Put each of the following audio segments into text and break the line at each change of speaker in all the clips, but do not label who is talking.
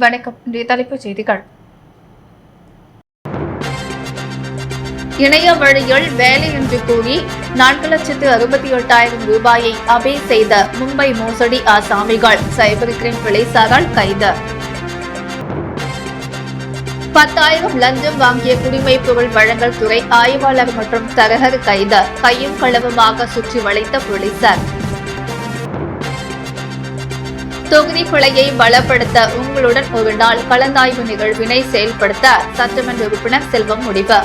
வணக்கம். இன்றைய தலைப்புச் செய்திகள். இணைய வழியில் வேலையின்றி கூறி 4,68,000 ரூபாயை அபே செய்த மும்பை மோசடி ஆசாமிகள் சைபர் கிரைம் போலீசாரால் கைது. 10,000 லஞ்சம் வாங்கிய குடிமைப் பொருள் வழங்கல் துறை ஆய்வாளர் மற்றும் தரகர் கைது. கையும் களவுமாக சுற்றி வளைத்த போலீசார். தொகுதி கிளையை பலப்படுத்த உங்களுடன் ஒரு நாள் கலந்தாய்வு நிகழ்வினை செயல்படுத்த சட்டமன்ற உறுப்பினர் செல்வம் முடிவு.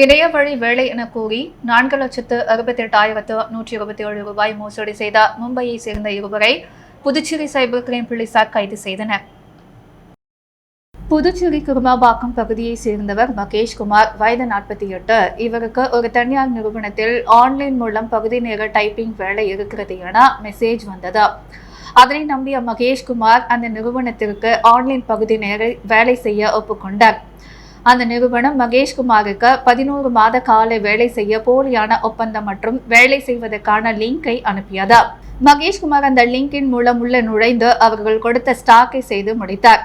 இணைய வழி வேலை என கூறி 4,68,127 ரூபாய் மோசடி செய்த மும்பையை சேர்ந்த இருவரை புதுச்சேரி சைபர் கிரைம் போலீசார் கைது செய்தனர். புதுச்சேரி குருமாபாக்கம் பகுதியை சேர்ந்தவர் மகேஷ்குமார், வயது 48. இவருக்கு ஒரு தனியார் நிறுவனத்தில் ஆன்லைன் மூலம் பகுதி நேர டைப்பிங் வேலை இருக்கிறது என மெசேஜ் வந்தது. அதனை நம்பிய மகேஷ்குமார் அந்த நிறுவனத்திற்கு ஆன்லைன் பகுதி நேர வேலை செய்ய ஒப்புக்கொண்டார். அந்த நிறுவனம் மகேஷ்குமாருக்கு 11 மாத கால வேலை செய்ய போலியான ஒப்பந்தம் மற்றும் வேலை செய்வதற்கான லிங்கை அனுப்பியது. மகேஷ்குமார் அந்த லிங்கின் மூலம் உள்ள நுழைந்து அவர்கள் கொடுத்த ஸ்டாக்கை செய்து முடித்தார்.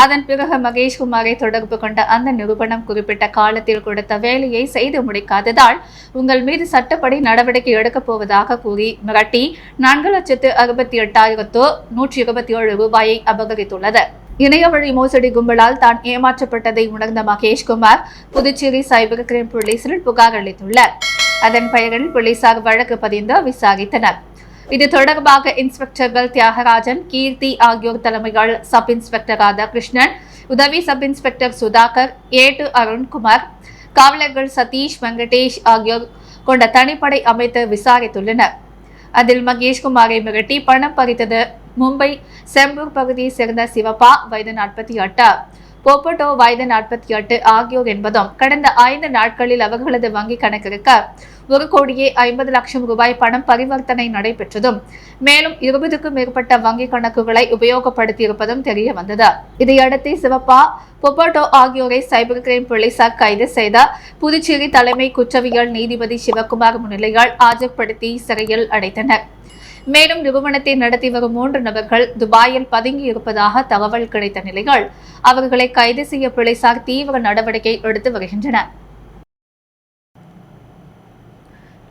அதன் பிறகு மகேஷ்குமாரை தொடர்பு கொண்ட அந்த நிறுவனம் குறிப்பிட்ட காலத்தில் கொடுத்த வேலையை செய்து முடிக்காததால் உங்கள் மீது சட்டப்படி நடவடிக்கை எடுக்கப் போவதாக கூறி மிரட்டி 4,68,127 ரூபாயை அபகரித்துள்ளது. இணைய வழி மோசடி கும்பலால் தான் ஏமாற்றப்பட்டதை உணர்ந்த மகேஷ்குமார் புதுச்சேரி சைபர் கிரைம் போலீசில் புகார் அளித்துள்ளார். அதன் பெயரில் போலீசார் வழக்கு பதிந்து விசாரித்தனர். இது தொடர்பாக இன்ஸ்பெக்டர்கள் தியாகராஜன், கீர்த்தி ஆகியோர் தலைமையில் சப் இன்ஸ்பெக்டர் ராதாகிருஷ்ணன், உதவி சப் இன்ஸ்பெக்டர் சுதாகர், ஏட்டு அருண்குமார், காவலர்கள் சதீஷ், வெங்கடேஷ் ஆகியோர் கொண்ட தனிப்படை அமைத்து விசாரித்துள்ளனர். அதில் மகேஷ்குமாரை மிரட்டி பணம் பறித்தது மும்பை செம்பூர் பகுதியை சேர்ந்த சிவப்பா, வயது 48, போப்பட்டோ, வயது 48 ஆகியோர் என்பதும் கடந்த 5 நாட்களில் அவர்களது வங்கி கணக்கிற்கு 1,50,00,000 ரூபாய் பணம் பரிவர்த்தனை நடைபெற்றதும் மேலும் 20க்கும் மேற்பட்ட வங்கி கணக்குகளை உபயோகப்படுத்தியிருப்பதும் தெரிய வந்தது. இதையடுத்து சிவப்பா, பொப்பட்டோ ஆகியோரை சைபர் கிரைம் போலீசார் கைது செய்த புதுச்சேரி தலைமை குற்றவியல் நீதிபதி சிவகுமார் முன்னிலையால் ஆஜர்படுத்தி சிறையில் அடைத்தனர். மேலும் நிறுவனத்தை நடத்தி வரும் 3 நபர்கள் துபாயில் பதுங்கி இருப்பதாக தகவல் கிடைத்த நிலையில் அவர்களை கைது செய்ய போலீசார் தீவிர நடவடிக்கை எடுத்து வருகின்றனர்.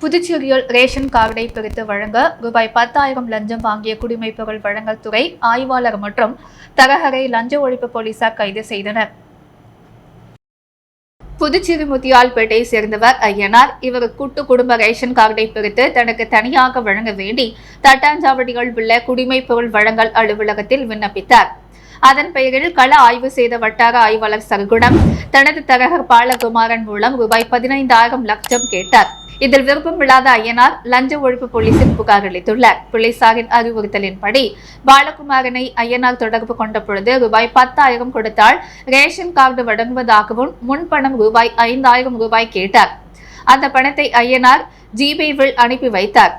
புதுச்சேரியில் ரேஷன் கார்டை பிரித்து வழங்க ரூபாய் 10,000 லஞ்சம் வாங்கிய குடிமைப் பொருள் வழங்கல் துறை ஆய்வாளர் மற்றும் தரகரை லஞ்ச ஒழிப்பு போலீசார் கைது செய்தனர். புதுச்சேரி முத்தியால்பேட்டை சேர்ந்தவர் ஐயனார். இவர் கூட்டு குடும்ப ரேஷன் கார்டை பிரித்து தனக்கு தனியாக வழங்க வேண்டி தட்டாஞ்சாவடிகள் உள்ள குடிமைப் பொருள் வழங்கல் அலுவலகத்தில் விண்ணப்பித்தார். அதன் பெயரில் கள ஆய்வு செய்த வட்டார ஆய்வாளர் சர்க்குணம் தனது தரகர் பாலகுமாரன் மூலம் ரூபாய் 15,000 லட்சம் கேட்டார். இதில் விருப்பமில்லாத ஐயனார் லஞ்ச ஒழிப்பு போலீசில் புகார் அளித்துள்ளார். போலீசாரின் அறிவுறுத்தலின்படி பாலகுமாரனை ஐயனார் தொடர்பு கொண்ட பொழுது ரூபாய் 10,000 கொடுத்தால் ரேஷன் கார்டு வழங்குவதாகவும் முன்பணம் ரூபாய் 5,000 ரூபாய் கேட்டார். அந்த பணத்தை ஐயனார் ஜிபேவில் அனுப்பி வைத்தார்.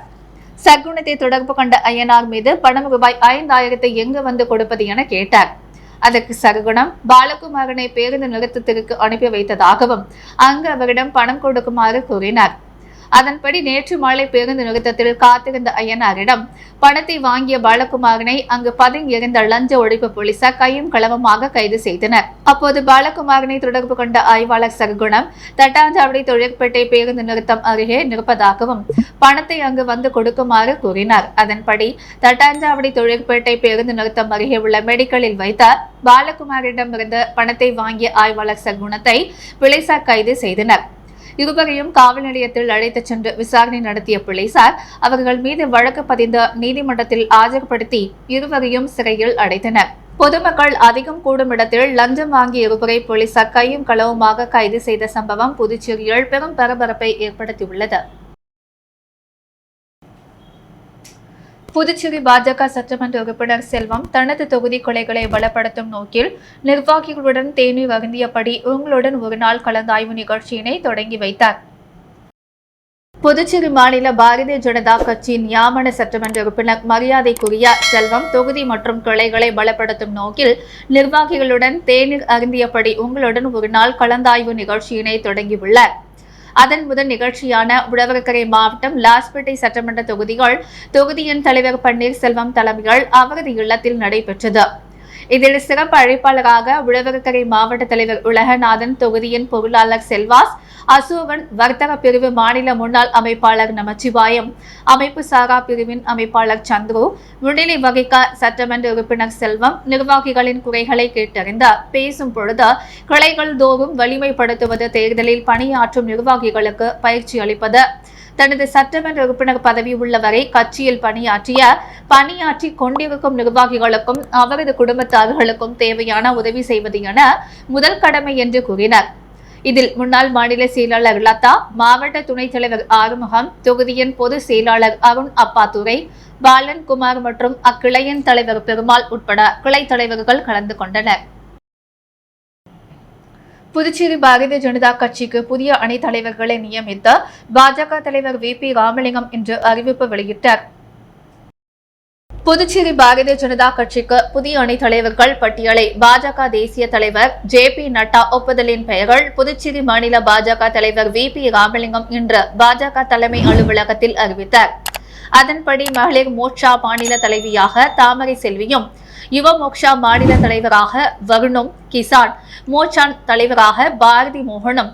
சர்க்குணத்தை தொடர்பு கொண்ட ஐயனார் மீது பணம் ரூபாய் 5,000 எங்கு வந்து கொடுப்பது என கேட்டார். அதற்கு சர்க்குணம் பாலகுமாரனை பேருந்து நிறுத்தத்திற்கு அனுப்பி வைத்ததாகவும் அங்கு அவரிடம் பணம் கொடுக்குமாறு கூறினார். அதன்படி நேற்று மாலை பேருந்து நிறுத்தத்தில் காத்திருந்த ஐயனாரிடம் பணத்தை வாங்கிய பாலகுமாரனை அங்கு பதுங்கியிருந்த லஞ்ச ஒழிப்பு போலீசார் கையும் களவுமாக கைது செய்தனர். அப்போது பாலகுமாரனை தொடர்பு கொண்ட ஆய்வாளர் சர்க்குணம் தட்டாஞ்சாவடி தொழிற்பேட்டை பேருந்து நிறுத்தம் அருகே நிற்பதாகவும் பணத்தை அங்கு வந்து கொடுக்குமாறு கூறினார். அதன்படி தட்டாஞ்சாவடி தொழிற்பேட்டை பேருந்து நிறுத்தம் அருகே உள்ள மெடிக்கலில் வைத்த பாலகுமாரிடமிருந்து பணத்தை வாங்கிய ஆய்வாளர் சர்க்குணத்தை போலீசார் கைது செய்தனர். இருவரையும் காவல் நிலையத்தில் அழைத்துச் சென்று விசாரணை நடத்திய போலீசார் அவர்கள் மீது வழக்கு பதிந்து நீதிமன்றத்தில் ஆஜர்படுத்தி இருவரையும் சிறையில் அடைத்தனர். பொதுமக்கள் அதிகம் கூடும் இடத்தில் லஞ்சம் வாங்கிய இருவரை போலீசார் கையும் களவுமாக கைது செய்த சம்பவம் புதுச்சேரியில் பெரும் பரபரப்பை ஏற்படுத்தியுள்ளது. புதுச்சேரி பாஜக சட்டமன்ற உறுப்பினர் செல்வம் தனது தொகுதி கொலைகளை பலப்படுத்தும் நோக்கில் நிர்வாகிகளுடன் தேநீர் அருந்தியபடி உங்களுடன் ஒரு நாள் கலந்தாய்வு நிகழ்ச்சியினை தொடங்கி வைத்தார். புதுச்சேரி மாநில பாரதிய ஜனதா கட்சியின் நியாமன சட்டமன்ற உறுப்பினர் மரியாதைக்குரிய செல்வம் தொகுதி மற்றும் கிளைகளை பலப்படுத்தும் நோக்கில் நிர்வாகிகளுடன் தேநீர் அருந்தியபடி உங்களுடன் ஒரு நாள் கலந்தாய்வு நிகழ்ச்சியினை தொடங்கியுள்ளார். அதன் முதல் நிகழ்ச்சியான உழவர்கரை மாவட்டம் லாஸ்பேட்டை சட்டமன்ற தொகுதியின் தலைவர் பன்னீர்செல்வம் தலைமையில் அவரது இல்லத்தில் நடைபெற்றது. இதில் சிறப்பு அழைப்பாளராக உழவர்கரை மாவட்ட தலைவர் உலகநாதன், தொகுதியின் பொருளாளர் செல்வாஸ், அசோகன், வர்த்தக பிரிவு மாநில முன்னாள் அமைப்பாளர் நமச்சிவாயம், அமைப்பு சாரா பிரிவின் அமைப்பாளர் சந்துரு முன்னிலை வகிக்க சட்டமன்ற உறுப்பினர் செல்வம் நிர்வாகிகளின் குறைகளை கேட்டறிந்தார். பேசும் பொழுது கிளைகள் தோறும் வலிமைப்படுத்துவது, தேர்தலில் பணியாற்றும் நிர்வாகிகளுக்கு பயிற்சி அளிப்பது, தனது சட்டமன்ற உறுப்பினர் பதவி உள்ளவரை கட்சியில் பணியாற்றி கொண்டிருக்கும் நிர்வாகிகளுக்கும் அவரது குடும்பத்தார்களுக்கும் தேவையான உதவி செய்வது என முதல் கடமை என்று கூறினார். இதில் முன்னாள் மாநில செயலாளர் லதா, மாவட்ட துணைத் தலைவர் ஆறுமுகம், தொகுதியின் பொதுச் செயலாளர் அருண் அப்பாதுரை, பாலன் குமார் மற்றும் அக்கிளையின் தலைவர் பெருமாள் உட்பட கிளை தலைவர்கள் கலந்து கொண்டனர். புதுச்சேரி பாரதிய ஜனதா கட்சிக்கு புதிய அணி தலைவர்களை நியமித்த பாஜக தலைவர் VP ராமலிங்கம் இன்று அறிவிப்பு வெளியிட்டார். புதுச்சேரி பாரதிய ஜனதா கட்சிக்கு புதிய அணி தலைவர்கள் பட்டியலை பாஜக தேசிய தலைவர் JP நட்டா ஒப்புதலின் பெயர்கள் புதுச்சேரி மாநில பாஜக தலைவர் VP ராமலிங்கம் இன்று பாஜக தலைமை அலுவலகத்தில் அறிவித்தார். அதன்படி மகளிர் மோர்ச்சா மாநில தலைவியாக தாமரை செல்வியும், யுவ மோர்ச்சா மாநில தலைவராக வருணும், கிசான் மோர்ச்சா தலைவராக பாரதி மோகனும்,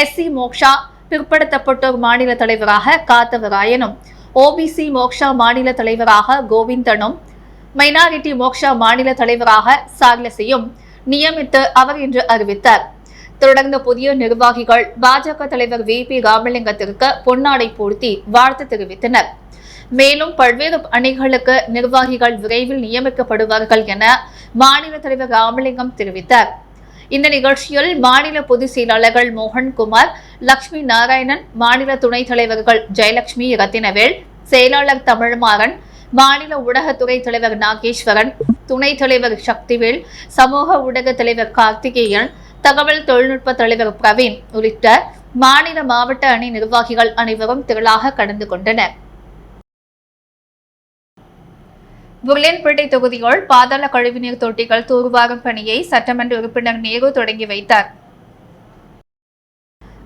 SC மோர்ச்சா பிற்படுத்தப்பட்டோர் மாநில தலைவராக காத்தவராயனும், OBC மோர்ச்சா மாநில தலைவராக கோவிந்தனும், மைனாரிட்டி மோர்ச்சா மாநில தலைவராக சார்லஸையும் நியமித்து அவர் இன்று அறிவித்தார். தொடர்ந்து புதிய நிர்வாகிகள் பாஜக தலைவர் VP ராமலிங்கத்திற்கு பொன்னாடை போர்த்தி வாழ்த்து தெரிவித்தனர். மேலும் பல்வேறு அணிகளுக்கு நிர்வாகிகள் விரைவில் நியமிக்கப்படுவார்கள் என மாநில தலைவர் ராமலிங்கம் தெரிவித்தார். இந்த நிகழ்ச்சியில் மாநில பொதுச் செயலாளர்கள் மோகன்குமார், லட்சுமி நாராயணன், மாநில துணைத் தலைவர்கள் ஜெயலட்சுமி, ரத்தினவேல், செயலாளர் தமிழ்மாறன், மாநில ஊடகத்துறை தலைவர் நாகேஸ்வரன், துணைத் தலைவர் சக்திவேல், சமூக ஊடக தலைவர் கார்த்திகேயன், தகவல் தொழில்நுட்ப தலைவர் பிரவீன் உள்ளிட்ட மாநில மாவட்ட அணி நிர்வாகிகள் அனைவரும் திரளாக கலந்து கொண்டனர். புர்லேன்பேட்டை தொகுதியில் பாதாள கழிவுநீர் தொட்டிகள் தூர்வாரும் பணியை சட்டமன்ற உறுப்பினர் நேரு தொடங்கி வைத்தார்.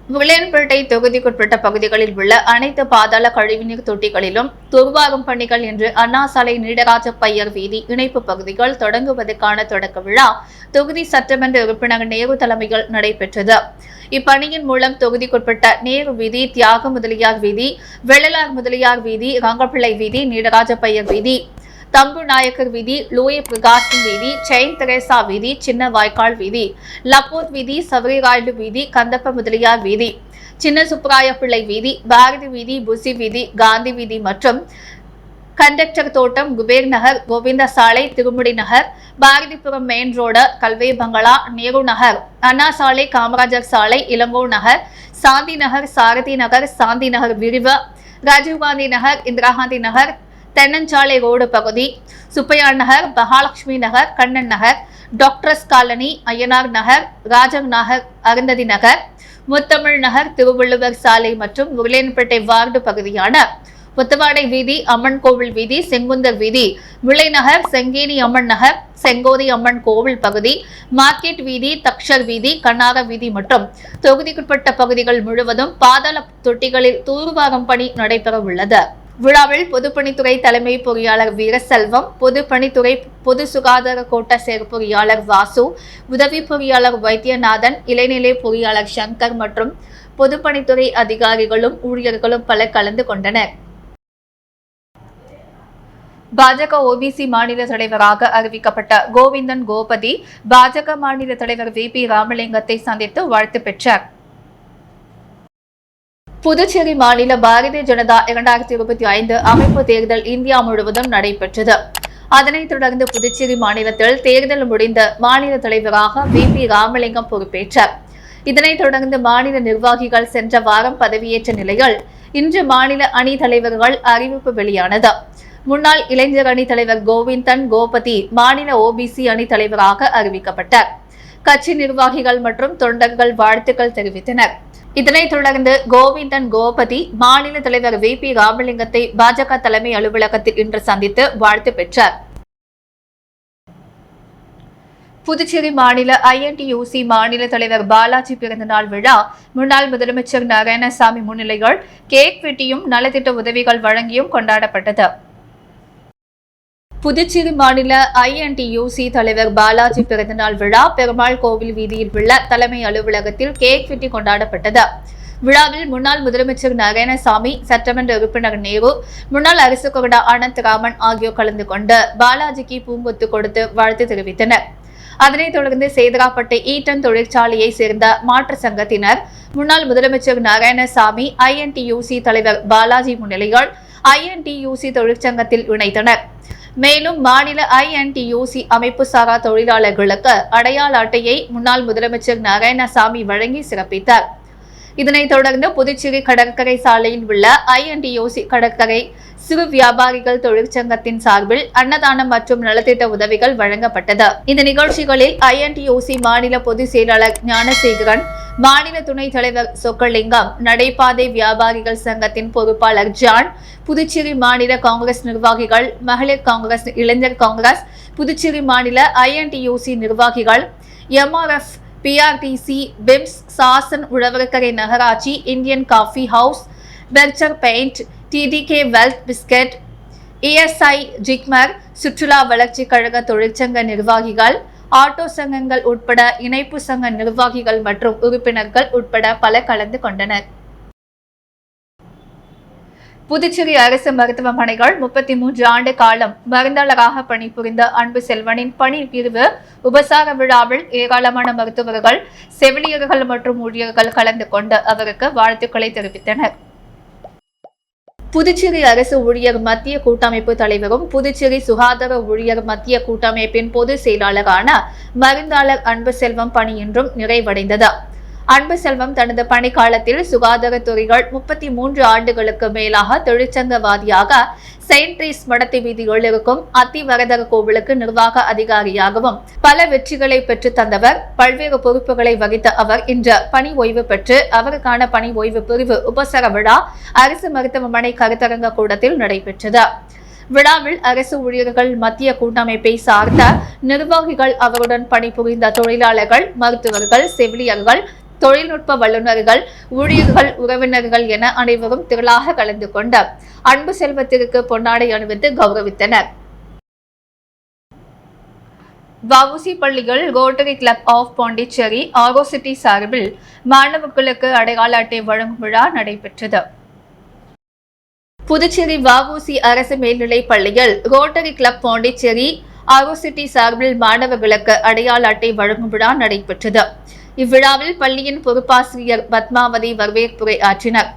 புர்லேன்பேட்டை தொகுதிக்குட்பட்ட பகுதிகளில் உள்ள அனைத்து பாதாள கழிவுநீர் தொட்டிகளிலும் தூர்வாரும் பணிகள் இன்று அண்ணா சாலை, நீடராஜ பையர் வீதி இணைப்பு பகுதிகள் தொடங்குவதற்கான தொடக்க விழா தொகுதி சட்டமன்ற உறுப்பினர் நேரு தலைமையில் நடைபெற்றது. இப்பணியின் மூலம் தொகுதிக்குட்பட்ட நேரு வீதி, தியாக முதலியார் வீதி, வெள்ளலார் முதலியார் வீதி, ரங்கப்பிள்ளை வீதி, நீடராஜ பையர் வீதி, தம்பு நாயக்கர் வீதி, லூயி பிரகாசன் வீதி, செயின் தெரேசா வீதி, சின்ன வாய்க்கால் வீதி, லப்போத் வீதி, சவரிராய்டு வீதி, கந்தப்ப முதலியார் வீதி, சின்ன சுப்பராய பிள்ளை வீதி, பாரதி வீதி, புசி வீதி, காந்தி வீதி மற்றும் கண்டக்டர் தோட்டம், குபேர் நகர், கோவிந்த சாலை, திருமுடி நகர், பாரதிபுரம் மெயின் ரோடு, கல்வே பங்களா, நேரு நகர், அண்ணா சாலை, காமராஜர் சாலை, இளங்கோ நகர், சாந்தி நகர், சாரதி நகர், சாந்தி நகர் விரிவு, ராஜீவ்காந்தி நகர், இந்திரா காந்தி நகர், தென்னஞ்சாலை ரோடு பகுதி, சுப்பையா நகர், மகாலட்சுமி நகர், கண்ணன் நகர், டாக்டர்ஸ் காலனி, ஐயனார் நகர், ராஜங் நகர், அருந்ததி நகர், முத்தமிழ் நகர், திருவள்ளுவர் சாலை மற்றும் புர்லேன்பேட்டை வார்டு பகுதியான முத்தவாடை வீதி, அம்மன் கோவில் வீதி, செங்குந்தர் வீதி, விளைநகர், செங்கேனி அம்மன் நகர், செங்கோதி அம்மன் கோவில் பகுதி, மார்க்கெட் வீதி, தக்ஷர் வீதி, கண்ணார வீதி மற்றும் தொகுதிக்குட்பட்ட பகுதிகள் முழுவதும் பாதாள தொட்டிகளில் தூர்வாரும் பணி நடைபெற உள்ளது. விழாவில் பொதுப்பணித்துறை தலைமை பொறியாளர் வீரசெல்வம், பொதுப்பணித்துறை பொது சுகாதார கோட்ட செயற்பொறியாளர் வாசு, உதவி பொறியாளர் வைத்தியநாதன், இளைநிலை பொறியாளர் சங்கர் மற்றும் பொதுப்பணித்துறை அதிகாரிகளும் ஊழியர்களும் பலர் கலந்து கொண்டனர். பாஜக OBC மாநில தலைவராக அறிவிக்கப்பட்ட கோவிந்தன் கோபதி பாஜக மாநில தலைவர் VP ராமலிங்கத்தை சந்தித்து வாழ்த்து பெற்றார். புதுச்சேரி மாநில பாரதிய ஜனதா 2025 அமைப்பு தேர்தல் இந்தியா முழுவதும் நடைபெற்றது. அதனைத் தொடர்ந்து புதுச்சேரி மாநிலத்தில் தேர்தல் முடிந்த மாநில தலைவராக VP ராமலிங்கம் பொறுப்பேற்றார். இதனைத் தொடர்ந்து மாநில நிர்வாகிகள் சென்ற வாரம் பதவியேற்ற நிலையில் இன்று மாநில அணி தலைவர்கள் அறிவிப்பு வெளியானது. முன்னாள் இளைஞர் அணி தலைவர் கோவிந்தன் கோபதி மாநில OBC அணி தலைவராக அறிவிக்கப்பட்டார். கட்சி நிர்வாகிகள் மற்றும் தொண்டர்கள் வாழ்த்துக்கள் தெரிவித்தனர். இதனைத் தொடர்ந்து கோவிந்தன் கோபதி மாநில தலைவர் VP ராமலிங்கத்தை பாஜக தலைமை அலுவலகத்தில் இன்று சந்தித்து வாழ்த்து பெற்றார். புதுச்சேரி மாநில INTUC மாநில தலைவர் பாலாஜி பிறந்தநாள் விழா முன்னாள் முதலமைச்சர் நாராயணசாமி முன்னிலையில் கேக் வெட்டியும் நலத்திட்ட உதவிகள் வழங்கியும் கொண்டாடப்பட்டது. புதுச்சேரி மாநில INTUC தலைவர் பாலாஜி பிறந்தநாள் விழா பெருமாள் கோவில் வீதியில் உள்ள தலைமை அலுவலகத்தில் கேக் வெட்டி கொண்டாடப்பட்டது. விழாவில் முன்னாள் முதலமைச்சர் நாராயணசாமி, சட்டமன்ற உறுப்பினர் நேரு, முன்னாள் அரசு கொறடா ஆனந்த் ராமன் ஆகியோர் கலந்து கொண்டு பாலாஜிக்கு பூங்கொத்து கொடுத்து வாழ்த்து தெரிவித்தனர். அதனைத் தொடர்ந்து சேதராப்பட்டு ஈட்டன் தொழிற்சாலையை சேர்ந்த மாற்று சங்கத்தினர் முன்னாள் முதலமைச்சர் நாராயணசாமி, INTUC தலைவர் பாலாஜி முன்னிலையில் INTUC தொழிற்சங்கத்தில் இணைத்தனர். மேலும் மாநில INTUC அமைப்பு சாரா தொழிலாளர்களுக்கு அடையாள அட்டையை முன்னாள் முதலமைச்சர் நாராயணசாமி வழங்கி சிறப்பித்தார். இதனைத் தொடர்ந்து புதுச்சேரி கடற்கரை சாலையில் உள்ள INTUC கடற்கரை சிறு வியாபாரிகள் தொழிற்சங்கத்தின் சார்பில் அன்னதானம் மற்றும் நலத்திட்ட உதவிகள் வழங்கப்பட்டது. இந்த நிகழ்ச்சிகளில் INTUC மாநில பொதுச் செயலாளர் ஞானசேகரன், மாநில துணைத் தலைவர் சொக்கலிங்கம், நடைபாதை வியாபாரிகள் சங்கத்தின் பொறுப்பாளர் ஜான், புதுச்சேரி மாநில காங்கிரஸ் நிர்வாகிகள், மகளிர் காங்கிரஸ், இளைஞர் காங்கிரஸ், புதுச்சேரி மாநில INTUC நிர்வாகிகள், MRF, PRTC, BIMS, சாசன் உழவர்கரை நகராட்சி, Indian Coffee House, Berger paint, TDK wealth biscuit, ESI JIPMER, சுற்றுலா வளர்ச்சி கழக தொழிற்சங்க நிர்வாகிகள், ஆட்டோ சங்கங்கள் உட்பட இணைப்பு சங்க நிர்வாகிகள் மற்றும் உறுப்பினர்கள் உட்பட பலர் கலந்து கொண்டனர். புதுச்சேரி அரசு மருத்துவமனைகள் 33 ஆண்டு காலம் மருந்தாளராக பணிபுரிந்த அன்பு செல்வனின் பணி பிரிவு உபசார விழாவில் ஏராளமான மருத்துவர்கள், செவிலியர்கள் மற்றும் ஊழியர்கள் கலந்து கொண்டு அவருக்கு வாழ்த்துக்களை தெரிவித்தனர். புதுச்சேரி அரசு ஊழியர் மத்திய கூட்டமைப்பு தலைவரும் புதுச்சேரி சுகாதார ஊழியர் மத்திய கூட்டமைப்பின் பொதுச் செயலாளரான மருந்தாளர் அன்பு செல்வம் பணி இன்றும் நிறைவடைந்தது. அன்பு செல்வம் தனது பணிக்காலத்தில் சுகாதாரத்துறைகள் 33 ஆண்டுகளுக்கு மேலாக தொழிற்சங்கவாதியாக செயின்ட் ட்ரீஸ் மடத்தை வீதியில் இருக்கும் அத்திவரதர் கோவிலுக்கு நிர்வாக அதிகாரியாகவும் பல வெற்றிகளை பெற்று தந்தவர். பல்வேறு பொறுப்புகளை வகித்த அவர் இன்று பணி ஓய்வு பெற்று அவருக்கான பணி ஓய்வு பிரிவு உபசர விழா அரசு மருத்துவமனை கருத்தரங்க கூடத்தில் நடைபெற்றது. விழாவில் அரசு ஊழியர்கள் மத்திய கூட்டமைப்பை சார்ந்த நிர்வாகிகள், அவருடன் பணிபுரிந்த தொழிலாளர்கள், மருத்துவர்கள், செவிலியர்கள், தொழில்நுட்ப வல்லுநர்கள், ஊழியர்கள், உறவினர்கள் என அனைவரும் திரளாக கலந்து கொண்டு அன்பு செல்வத்திற்கு பொன்னாடை அணிவித்து கௌரவித்தனர். வஉசி பள்ளியில் ரோட்டரி கிளப் ஆஃப் பாண்டிச்சேரி ஆரோசிட்டி சார்பில் மாணவர்களுக்கு அடையாள அட்டை வழங்கும் விழா நடைபெற்றது. புதுச்சேரி வஉசி அரசு மேல்நிலைப் பள்ளியில் ரோட்டரி கிளப் பாண்டிச்சேரி ஆரோசிட்டி சார்பில் மாணவர்களுக்கு அடையாள அட்டை வழங்கும் விழா நடைபெற்றது. இவ்விழாவில் பள்ளியின் பொறுப்பாசிரியர் பத்மாவதி வரவேற்புரை ஆற்றினார்.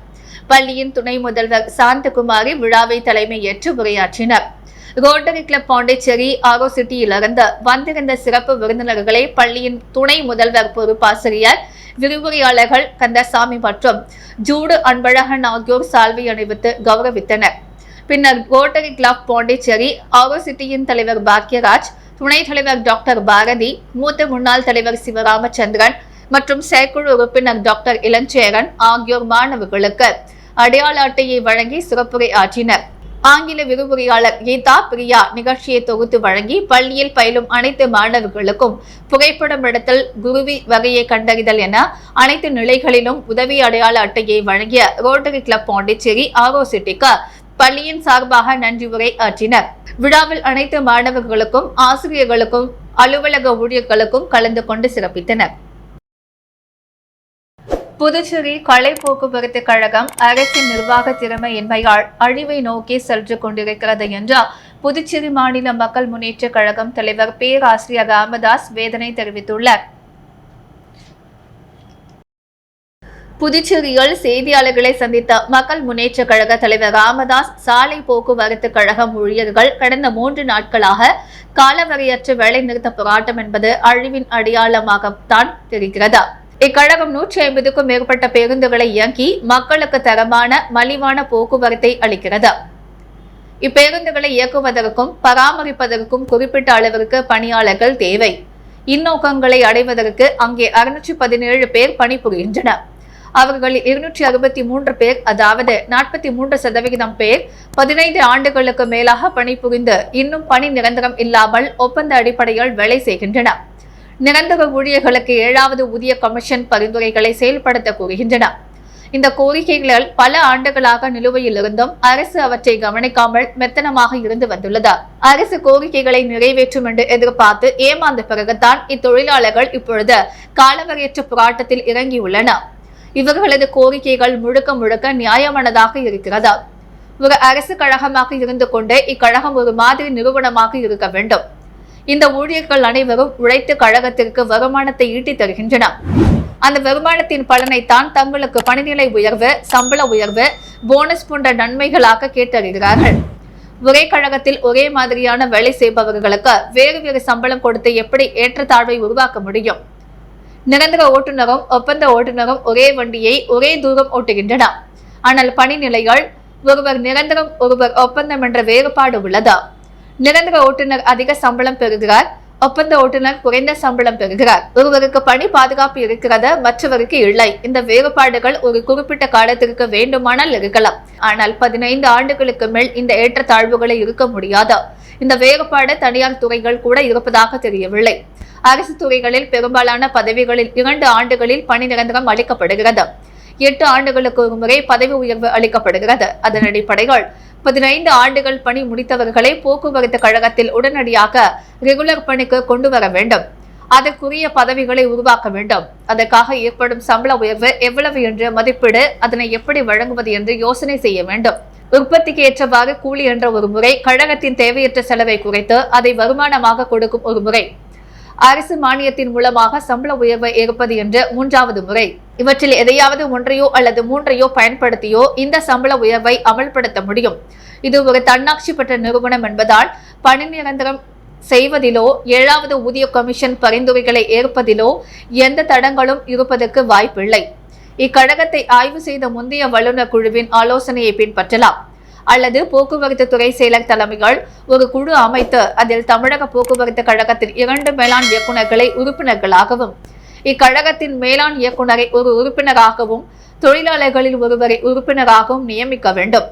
பள்ளியின் துணை முதல்வர் சாந்தகுமாரி விழாவை தலைமையேற்று உரையாற்றினார். ரோட்டரி கிளப் பாண்டிச்சேரி ஆரோசிட்டியிலிருந்து வந்திருந்த சிறப்பு விருந்தினர்களை பள்ளியின் துணை முதல்வர், பொறுப்பாசிரியர், விரிவுரையாளர்கள் கந்தசாமி மற்றும் ஜூடு அன்பழகன் ஆகியோர் சால்வை அணிவித்து கௌரவித்தனர். பின்னர் ரோட்டரி கிளப் பாண்டிச்சேரி ஆரோசிட்டியின் தலைவர் பாக்யராஜ், துணைத் தலைவர் டாக்டர் பாரதி, மூத்த முன்னாள் தலைவர் சிவராமச்சந்திரன் மற்றும் செயற்குழு உறுப்பினர் டாக்டர் இளஞ்சேரன் ஆகியோர் மாணவர்களுக்கு அடையாள அட்டையை வழங்கி சிறப்புரை ஆற்றினர். ஆங்கில விரிவுரையாளர் கீதா பிரியா நிகழ்ச்சியை தொகுத்து வழங்கி பள்ளியில் பயிலும் அனைத்து மாணவர்களுக்கும் புகைப்படம் எடுத்தல், குருவி வகையை கண்டறிதல் என அனைத்து நிலைகளிலும் உதவி அடையாள அட்டையை வழங்கிய ரோட்டரி கிளப் பாண்டிச்சேரி ஆரோசிட்டிக்கு பள்ளியின் சார்பாக நன்றி உரை ஆற்றினர். விழாவில் அனைத்து மாணவர்களுக்கும், ஆசிரியர்களுக்கும், அலுவலக ஊழியர்களுக்கும் கலந்து கொண்டு சிறப்பித்தனர். புதுச்சேரி கலை போக்குவரத்து கழகம் அரசின் நிர்வாக திறமையின்மையால் அழிவை நோக்கி சென்று கொண்டிருக்கிறது என்று புதுச்சேரி மாநில மக்கள் முன்னேற்ற கழகம் தலைவர் பேராசிரியர் ராமதாஸ் வேதனை தெரிவித்துள்ளார். புதுச்சேரியில் செய்தியாளர்களை சந்தித்த மக்கள் முன்னேற்ற கழக தலைவர் ராமதாஸ், சாலை போக்குவரத்து கழகம் ஊழியர்கள் கடந்த 3 நாட்களாக காலவரையற்ற வேலை நிறுத்த போராட்டம் என்பது அழிவின் அடையாளமாகத்தான் தெரிகிறது. இக்கழகம் 150க்கும் மேற்பட்ட பேருந்துகளை இயக்கி மக்களுக்கு தரமான மலிவான போக்குவரத்தை அளிக்கிறது. இப்பேருந்துகளை இயக்குவதற்கும் பராமரிப்பதற்கும் குறிப்பிட்ட அளவிற்கு பணியாளர்கள் தேவை. இந்நோக்கங்களை அடைவதற்கு அங்கே 617 பேர் பணிபுரிகின்றனர். அவர்களில் 263 பேர், அதாவது 43% பேர் 15 ஆண்டுகளுக்கு மேலாக பணிபுரிந்து இன்னும் பணி நிரந்தரம் இல்லாமல் ஒப்பந்த அடிப்படையில் வேலை செய்கின்றனர். நிரந்தர ஊழியர்களுக்கு 7வது ஊதிய கமிஷன் பரிந்துரைகளை செயல்படுத்த கூறுகின்றன. இந்த கோரிக்கைகள் பல ஆண்டுகளாக நிலுவையில் இருந்தும் அரசு அவற்றை கவனிக்காமல் மெத்தனமாக இருந்து வந்துள்ளது. அரசு கோரிக்கைகளை நிறைவேற்றும் என்று எதிர்பார்த்து ஏமாந்த பிறகுதான் இத்தொழிலாளர்கள் இப்பொழுது காலவரையற்ற போராட்டத்தில் இறங்கியுள்ளனர். இவர்களது கோரிக்கைகள் முழுக்க முழுக்க நியாயமானதாக இருக்கிறது. ஒரு அரசு கழகமாக இருந்து கொண்டே இக்கழகம் ஒரு மாதிரி நிறுவனமாக இருக்க வேண்டும். இந்த ஊழியர்கள் அனைவரும் உழைத்து கழகத்திற்கு வருமானத்தை ஈட்டி தருகின்றனர். அந்த வருமானத்தின் பலனைத்தான் தங்களுக்கு பணிநிலை உயர்வு, சம்பள உயர்வு, போனஸ் போன்ற நன்மைகளாக கேட்டறிகிறார்கள். ஒரே கழகத்தில் ஒரே மாதிரியான வேலை செய்பவர்களுக்கு வேறு வேறு சம்பளம் கொடுத்து எப்படி ஏற்றத்தாழ்வை உருவாக்க முடியும்? நிரந்தர ஓட்டுநரும் ஒப்பந்த ஓட்டுநரும் ஒரே வண்டியை ஒரே தூரம் ஓட்டுகின்றனர். ஆனால் பணிநிலைகள் ஒருவர் நிரந்தரம், ஒருவர் ஒப்பந்தம் என்ற வேறுபாடு உள்ளது. நிரந்தர ஓட்டுநர் அதிக சம்பளம் பெறுகிறார், ஒப்பந்த ஓட்டுநர் குறைந்த சம்பளம் பெறுகிறார். ஒருவருக்கு பணி பாதுகாப்பு இருக்கிறது, மற்றவருக்கு இல்லை. இந்த வேறுபாடுகள் ஒரு குறிப்பிட்ட காலத்திற்கு வேண்டுமானால் இருக்கலாம். ஆனால் 15 ஆண்டுகளுக்கு மேல் இந்த ஏற்றத்தாழ்வுகளை இருக்க முடியாது. இந்த வேறுபாடு தனியார் துறைகள் கூட இருப்பதாக தெரியவில்லை. அரசு துறைகளில் பெரும்பாலான பதவிகளில் 2 ஆண்டுகளில் பணி நிரந்தரம் அளிக்கப்படுகிறது. 8 ஆண்டுகளுக்கு ஒரு முறை பதவி உயர்வு அளிக்கப்படுகிறது. அதன் அடிப்படையில் 15 ஆண்டுகள் பணி முடித்தவர்களை போக்குவரத்து கழகத்தில் உடனடியாக ரெகுலர் பணிக்கு கொண்டு வர வேண்டும். அதற்குரிய பதவிகளை உருவாக்க வேண்டும். அதற்காக ஏற்படும் சம்பள உயர்வு எவ்வளவு என்று மதிப்பீடு, அதனை எப்படி வழங்குவது என்று யோசனை செய்ய வேண்டும். உற்பத்திக்கு ஏற்றவாறு கூலி என்ற ஒரு முறை, கழகத்தின் தேவையற்ற செலவை குறைத்து அதை வருமானமாக கொடுக்கும் ஒரு முறை, அரசு மானியத்தின் மூலமாக சம்பள உயர்வை ஏற்பது என்ற 3வது முறை. இவற்றில் எதையாவது ஒன்றையோ அல்லது 3ஐயோ பயன்படுத்தியோ இந்த சம்பள உயர்வை அமல்படுத்த முடியும். இது ஒரு தன்னாட்சி பெற்ற நிறுவனம் என்பதால் பணி நிரந்தரம் செய்வதிலோ 7வது ஊதிய கமிஷன் பரிந்துரைகளை ஏற்பதிலோ எந்த தடங்களும் இருப்பதற்கு வாய்ப்பில்லை. இக்கழகத்தை ஆய்வு செய்த முந்தைய வல்லுநர் குழுவின் ஆலோசனையை பின்பற்றலாம். அல்லது போக்குவரத்து துறை செயலர் தலைமைகள் ஒரு குழு அமைத்து அதில் தமிழக போக்குவரத்து கழகத்தின் 2 மேலாண் இயக்குநர்களை உறுப்பினர்களாகவும், இக்கழகத்தின் மேலாண் இயக்குநரை ஒரு உறுப்பினராகவும், தொழிலாளர்களில் ஒருவரை உறுப்பினராகவும் நியமிக்க வேண்டும்.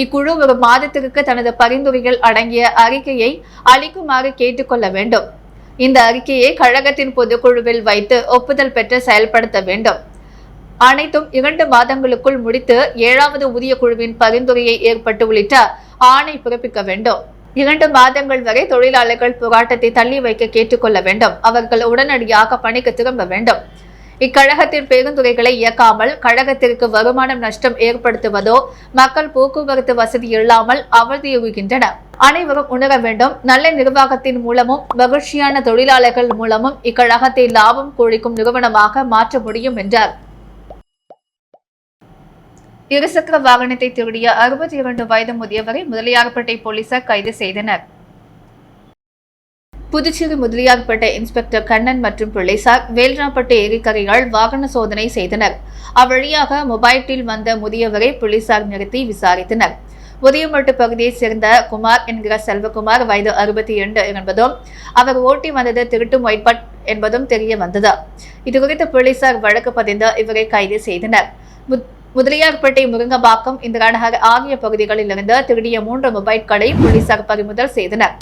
இக்குழு ஒரு மாதத்திற்கு தனது பரிந்துரைகள் அடங்கிய அறிக்கையை அளிக்குமாறு கேட்டுக்கொள்ள வேண்டும். இந்த அறிக்கையை கழகத்தின் பொதுக்குழுவில் வைத்து ஒப்புதல் பெற்று செயல்படுத்த வேண்டும். அனைத்தும் 2 மாதங்களுக்குள் முடித்து 7வது ஊதிய குழுவின் பரிந்துரையை ஏற்பட்டு உள்ளிட்ட ஆணை பிறப்பிக்க வேண்டும். 2 மாதங்கள் வரை தொழிலாளர்கள் போராட்டத்தை தள்ளி வைக்க கேட்டுக்கொள்ள வேண்டும். அவர்கள் உடனடியாக பணிக்கு திரும்ப வேண்டும். இக்கழகத்தின் பெருந்துறைகளை இயக்காமல் கழகத்திற்கு வருமானம் நஷ்டம் ஏற்படுத்துவதோ, மக்கள் போக்குவரத்து வசதி இல்லாமல் அவதியுறுகின்றனர். அனைவரும் உணர வேண்டும். நல்ல நிர்வாகத்தின் மூலமும் மகிழ்ச்சியான தொழிலாளர்கள் மூலமும் இக்கழகத்தை லாபம் கொழிக்கும் நிறுவனமாக மாற்ற முடியும் என்றார். இருசக்கர வாகனத்தை திருடிய 62 வயது முதியவரை முதலியார்பேட்டை போலீசார் கைது செய்தனர். புதுச்சேரி முதலியார்பேட்டை இன்ஸ்பெக்டர் கண்ணன் மற்றும் போலீசார் வேல்ராம்பட்டு ஏரிக்கரையால் வாகன சோதனை செய்தனர். அவ்வழியாக மொபைலில் வந்த முதியவரை போலீசார் நிறுத்தி விசாரித்தனர். உதயமட்டு பகுதியைச் சேர்ந்த குமார் என்கிற செல்வகுமார், வயது 62 என்பதும், அவர் ஓட்டி வந்தது திருட்டு மொய்பட் என்பதும் தெரிய வந்தது. இதுகுறித்து போலீசார் வழக்கு பதிந்து இவரை கைது செய்தனர். முதலியார்பேட்டை, முருங்கம்பாக்கம், இந்திராநகர் ஆகிய பகுதிகளில் இருந்து திருடிய 3 மொபைல்களை போலீசார் பறிமுதல் செய்தனர்.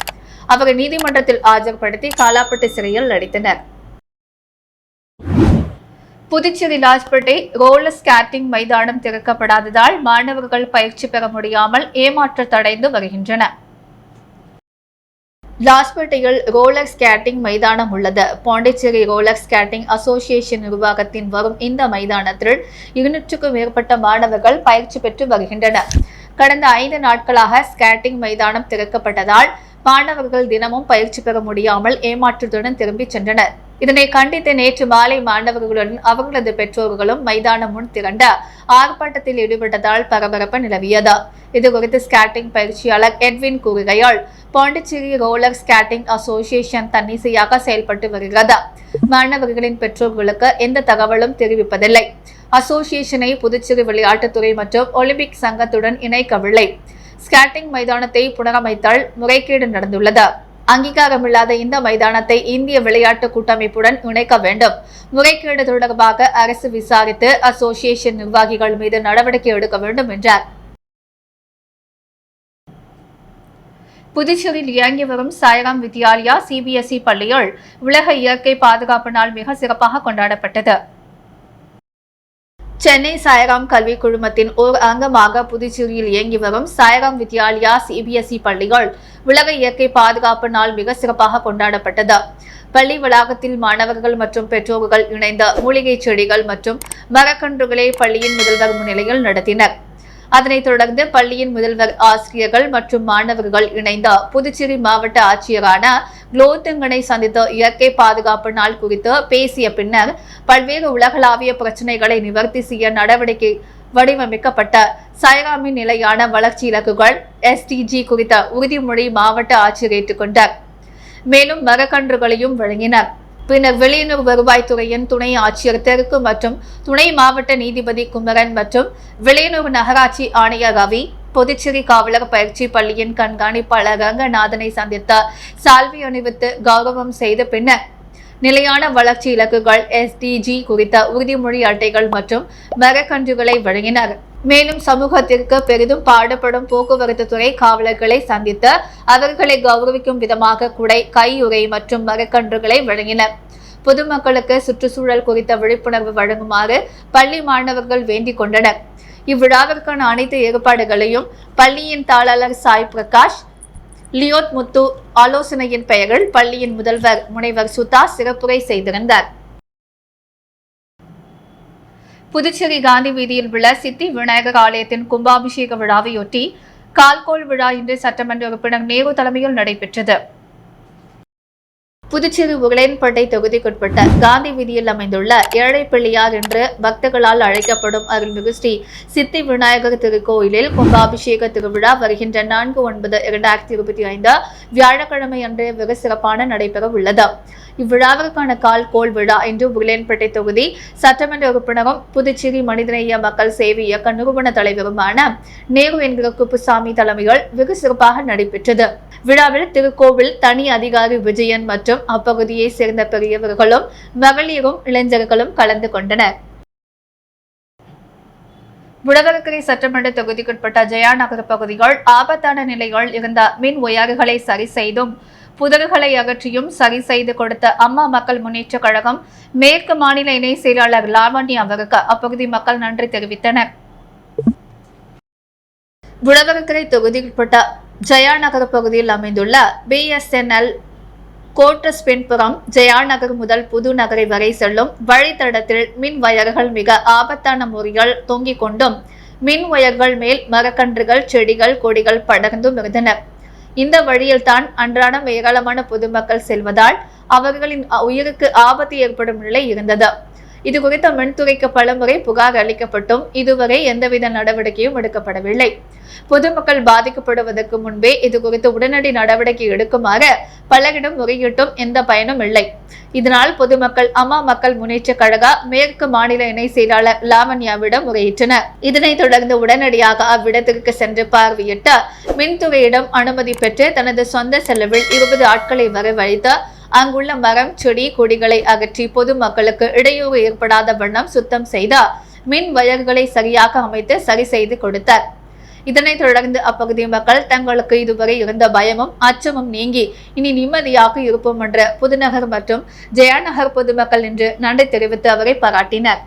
அவரை நீதிமன்றத்தில் ஆஜர்படுத்தி காலாப்பட்டு சிறையில் அடைத்தனர். புதுச்சேரி லாஸ்பேட்டை ரோலர் ஸ்கேட்டிங் மைதானம் திறக்கப்படாததால் மாணவர்கள் பயிற்சி பெற முடியாமல் ஏமாற்றத்தடைந்து வருகின்றனர். லாஸ்பேட்டையில் ரோலர் ஸ்கேட்டிங் மைதானம் உள்ளது. பாண்டிச்சேரி ரோலர் ஸ்கேட்டிங் அசோசியேஷன் நிர்வாகத்தின் வரும் இந்த மைதானத்தில் 200க்கும் மேற்பட்ட மாணவர்கள் பயிற்சி பெற்று வருகின்றனர். கடந்த 5 நாட்களாக ஸ்கேட்டிங் மைதானம் திறக்கப்பட்டதால் மாணவர்கள் தினமும் பயிற்சி பெற முடியாமல் ஏமாற்றத்துடன் திரும்பி சென்றனர். இதனை கண்டித்து நேற்று மாலை மாணவர்களுடன் அவர்களது பெற்றோர்களும் மைதானம் முன் திரண்ட ஆர்ப்பாட்டத்தில் ஈடுபட்டதால் பரபரப்பு நிலவியது. இதுகுறித்து ஸ்கேட்டிங் பயிற்சியாளர் எட்வின் கூறுகையால், பாண்டிச்சேரி ரோலர் ஸ்கேட்டிங் அசோசியேஷன் தன்னிச்சையாக செயல்பட்டு வருகிறது. மாணவர்களின் பெற்றோர்களுக்கு எந்த தகவலும் தெரிவிப்பதில்லை. அசோசியேஷனை புதுச்சேரி விளையாட்டுத்துறை மற்றும் ஒலிம்பிக் சங்கத்துடன் இணைக்கவில்லை. ஸ்கேட்டிங் மைதானத்தை புனரமைத்தால் முறைகேடு நடந்துள்ளது. அங்கீகாரமில்லாத இந்த மைதானத்தை இந்திய விளையாட்டு கூட்டமைப்புடன் இணைக்க வேண்டும். முறைகேடு தொடர்பாக அரசு விசாரித்து அசோசியேஷன் நிர்வாகிகள் மீது நடவடிக்கை எடுக்க வேண்டும் என்றார். புதுச்சேரியில் இயங்கி வரும் சாய்ராம் வித்யாலயா சிபிஎஸ்இ பள்ளியில் உலக இயற்கை பாதுகாப்பு நாள் மிக சிறப்பாக கொண்டாடப்பட்டது. சென்னை சாய்ராம் கல்வி குழுமத்தின் ஓர் அங்கமாக புதுச்சேரியில் இயங்கி வரும் சாய்ராம் வித்யாலயா சிபிஎஸ்இ பள்ளிகள் உலக இயற்கை பாதுகாப்பு நாள் மிக சிறப்பாக கொண்டாடப்பட்டது. பள்ளி வளாகத்தில் மாணவர்கள் மற்றும் பெற்றோர்கள் இணைந்த மூலிகை செடிகள் மற்றும் மரக்கன்றுகளை பள்ளியின் முதல்வர் முன்னிலையில் நடத்தினர். அதனைத் தொடர்ந்து பள்ளியின் முதல்வர், ஆசிரியர்கள் மற்றும் மாணவர்கள் இணைந்த புதுச்சேரி மாவட்ட ஆட்சியரான குலோத்துங்கனை சந்தித்து இயற்கை பாதுகாப்பு நாள் குறித்து பேசிய பின்னர் பல்வேறு உலகளாவிய பிரச்சினைகளை நிவர்த்தி செய்ய நடவடிக்கை வடிவமைக்கப்பட்ட சாய்ராமின் நிலையான வளர்ச்சி இலக்குகள் SDG குறித்த உறுதிமொழி மாவட்ட ஆட்சியர் ஏற்றுக்கொண்டார். மேலும் மரக்கன்றுகளையும் வழங்கினர். பின்னர் வெளியுறவு வருவாய்த்துறையின் துணை ஆட்சியர் தெற்கு மற்றும் துணை மாவட்ட நீதிபதி குமரன் மற்றும் வெளியுறவு நகராட்சி ஆணையர் ரவி, புதுச்சேரி காவலர் பயிற்சி பள்ளியின் கண்காணிப்பாளர் ரங்கநாதனை சந்தித்த சால்வை அணிவித்து கௌரவம் செய்த பின்னர் நிலையான வளர்ச்சி இலக்குகள் SDG குறித்த உறுதிமொழி அட்டைகள் மற்றும் மரக்கன்றுகளை வழங்கினர். மேலும் சமூகத்திற்கு பெரிதும் பாடுபடும் போக்குவரத்து துறை காவலர்களை சந்தித்து அவர்களை கௌரவிக்கும் விதமாக குடை, கையுறை மற்றும் மரக்கன்றுகளை வழங்கினர். பொதுமக்களுக்கு சுற்றுச்சூழல் குறித்த விழிப்புணர்வு வழங்குமாறு பள்ளி மாணவர்கள் வேண்டிக் கொண்டனர். இவ்விழாவிற்கான அனைத்து ஏற்பாடுகளையும் பள்ளியின் தாளர் சாய் பிரகாஷ், லியோத் முத்து ஆலோசனையின் பெயரில் பள்ளியின் முதல்வர் முனைவர் சுதா சிறப்புரை செய்திருந்தார். புதுச்சேரி காந்தி வீதியில் உள்ள சித்தி விநாயகர் ஆலயத்தின் கும்பாபிஷேக விழாவையொட்டி கால்கோள் விழா இன்று சட்டமன்ற உறுப்பினர் நேரு தலைமையில் நடைபெற்றது. புதுச்சேரி உருளையன்பேட்டை தொகுதிக்குட்பட்ட காந்தி வீதியில் அமைந்துள்ள ஏழை பிள்ளையார் என்று பக்தர்களால் அழைக்கப்படும் அருள்மிகு ஸ்ரீ சித்தி விநாயகர் திருக்கோயிலில் கும்பாபிஷேக திருவிழா வருகின்ற 4/9/2025 வியாழக்கிழமை அன்று வெகு சிறப்பான நடைபெற உள்ளது. இவ்விழாவிற்கான கால்கோள் விழா இன்று உருளையன்பேட்டை தொகுதி சட்டமன்ற உறுப்பினரும் புதுச்சேரி மனிதநேய மக்கள் சேவை இயக்க நிறுவன தலைவருமான நேரு என்கிற குப்புசாமி தலைமையில் வெகு சிறப்பாக நடைபெற்றது. விழாவில் திருக்கோவில் தனி அதிகாரி விஜயன் மற்றும் அப்பகுதியை சேர்ந்த பெரியவர்களும் மகளிரும் இளைஞர்களும் கலந்து கொண்டனர். உழவர்கரை சட்டமன்ற தொகுதிக்குட்பட்ட ஜெயா நகர் பகுதிகள் ஆபத்தான நிலையில் இருந்த மின் ஒயர்களை சரி செய்தும் புதர்களை அகற்றியும் சரி செய்து கொடுத்த அம்மா மக்கள் முன்னேற்ற கழகம் மேற்கு மாநில இணை செயலாளர் லாவண்யா அவருக்கு அப்பகுதி மக்கள் நன்றி தெரிவித்தனர். உழவர்கரை தொகுதிக்குட்பட்ட ஜெயா நகர் பகுதியில் அமைந்துள்ள BSNL கோட்டஸ் பின்புறம் ஜெயா நகர் முதல் புது நகரை வரை செல்லும் வழித்தடத்தில் மின் வயர்கள் மிக ஆபத்தான முறையில் தொங்கிக் கொண்டும் மின் வயர்கள் மேல் மரக்கன்றுகள், செடிகள், கொடிகள் படர்ந்தும் இருந்தன. இந்த வழியில் தான் அன்றாடம் ஏராளமான பொதுமக்கள் செல்வதால் அவர்களின் உயிருக்கு ஆபத்து ஏற்படும் நிலை இருந்தது. இது குறித்த மின்துறைக்கு பலமுறை புகார் அளிக்கப்பட்டும் இதுவரை எந்தவித நடவடிக்கையும் எடுக்கப்படவில்லை. பொதுமக்கள் பாதிக்கப்படுவதற்கு முன்பே இது குறித்து உடனடி நடவடிக்கை எடுக்குமாறு பலரிடம் முறையிட்டும் எந்த பயனும் இல்லை. இதனால் பொதுமக்கள் அம்மா மக்கள் முன்னேற்ற கழக மேற்கு மாநில இணை செயலாளர் லாவண்யாவிடம் முறையிட்டனர். இதனைத் தொடர்ந்து உடனடியாக அவ்விடத்திற்கு சென்று பார்வையிட்டு மின்துறையிடம் அனுமதி பெற்று தனது சொந்த செலவில் 20 ஆட்களை வரவழைத்து அங்குள்ள மரம், செடி, கொடிகளை அகற்றி பொதுமக்களுக்கு இடையூறு ஏற்படாத வண்ணம் சுத்தம் செய்து மின் வயர்களை சரியாக அமைத்து சரி செய்து கொடுத்தார். இதனைத் தொடர்ந்து அப்பகுதி மக்கள் தங்களுக்கு இதுவரை இருந்த பயமும் அச்சமும் நீங்கி இனி நிம்மதியாக இருப்போம் என்ற புதுநகர் மற்றும் ஜெயாநகர் பொதுமக்கள் இன்று நன்றி தெரிவித்து அவரை பாராட்டினர்.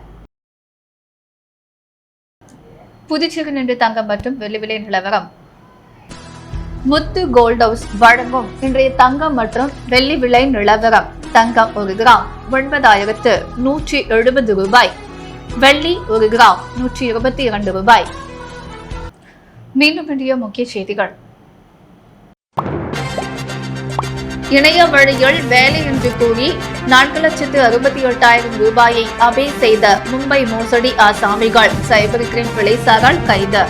புதுச்சேரி இன்று தங்கம் மற்றும் வெள்ளி விலை நிலவரம். முத்து கோல்ட் ஹவுஸ் வழங்கும் இன்றைய தங்கம் மற்றும் வெள்ளி விலை நிலவரம். தங்கம் 1 கிராம் 9,170 ரூபாய், வெள்ளி 1 கிராம் 122 ரூபாய். மீண்டும் இன்றைய முக்கிய செய்திகள். இணைய வழியில் வேலையின்றி கூறி 4,68,000 ரூபாயை அபே செய்த மும்பை மோசடி ஆசாமிகள் சைபர் கிரைம் போலீசாரால் கைது.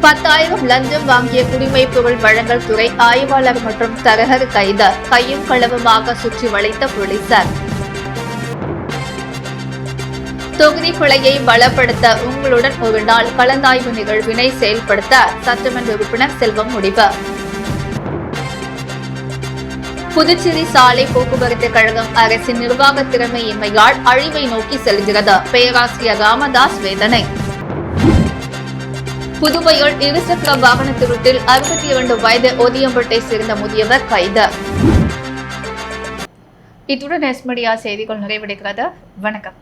10,000 லஞ்சம் வாங்கிய குடிமைப் பொருள் வழங்கல் துறை ஆய்வாளர் மற்றும் தரகர் கைது. கையும் களவுமாக சுற்றி வளைத்த போலீசார். தொகுதி கொலையை பலப்படுத்த உங்களுடன் ஒரு நாள் கலந்தாய்வு நிகழ்வினை செயல்படுத்த சட்டமன்ற உறுப்பினர் செல்வம் முடிவு. புதுச்சேரி சாலை போக்குவரத்து கழகம் அரசின் நிர்வாக திறமையின்மையால் அழிவை நோக்கி செல்கிறது. பேராசிரியர் ராமதாஸ் வேதனை. புதுவையில் இருசக்கர வாகன திருட்டில் 62 வயது ஓதியம்பட்டை சேர்ந்த முதியவர் கைது. இத்துடன் எஸ் மீடியா செய்திகள் நிறைவடைகிறது. வணக்கம்.